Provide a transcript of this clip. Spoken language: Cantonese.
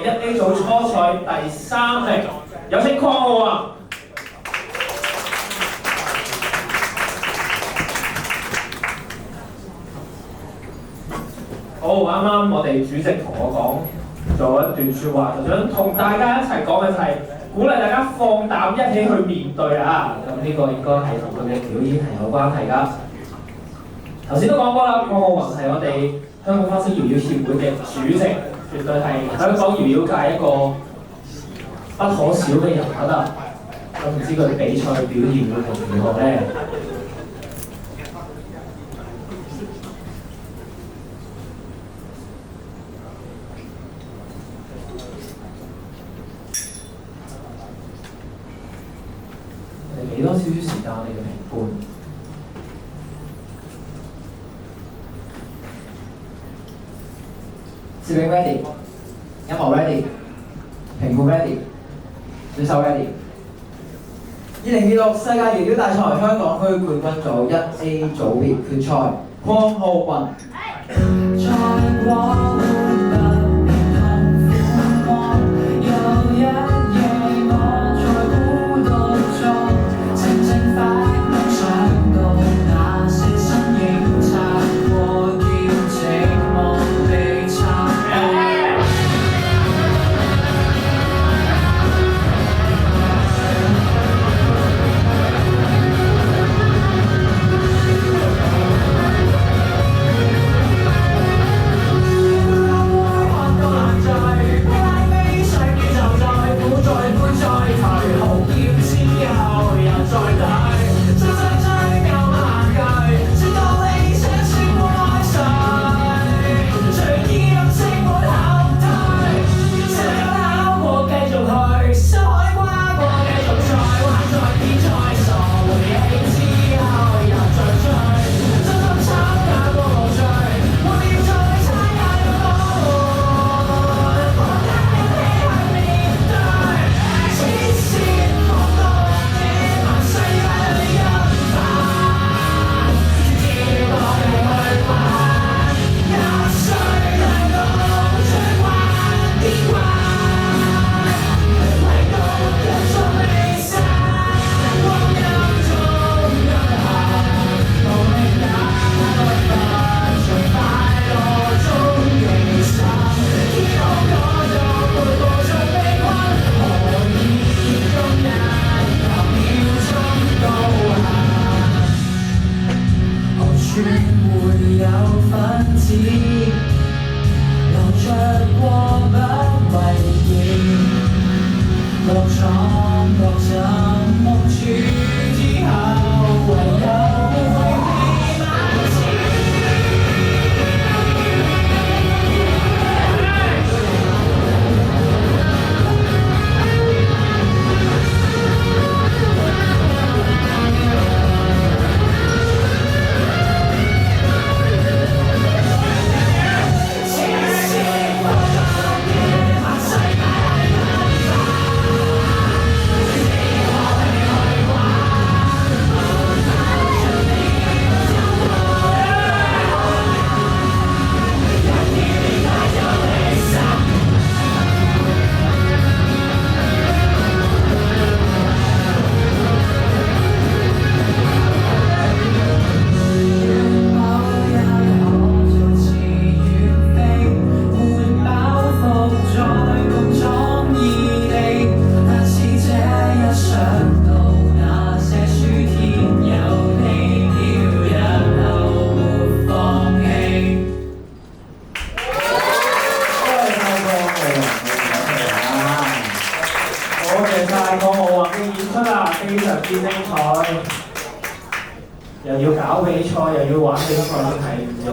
1A 組初賽第3名，有請鄺浩宏。好，啱啱我哋主席同我講咗一段説話，就想同大家一齊講嘅就係鼓勵大家放膽一起去面對啊！咁呢個應該係同佢嘅表演係有關係㗎。頭先都講過啦，鄺浩宏係我哋香港花式搖搖協會嘅主席，絕對係香港搖搖界一個不可少嘅人物啊！咁唔知佢比賽表現會同如何咧？俾多少少時間我哋嘅評判。攝影 ready， 音樂 ready， 評判 ready， 選手 ready。2026世界搖搖大賽香港區冠軍組 1A 組別決賽，鄺浩宏。非常之精彩，又要搞比賽，又要玩比賽，係唔容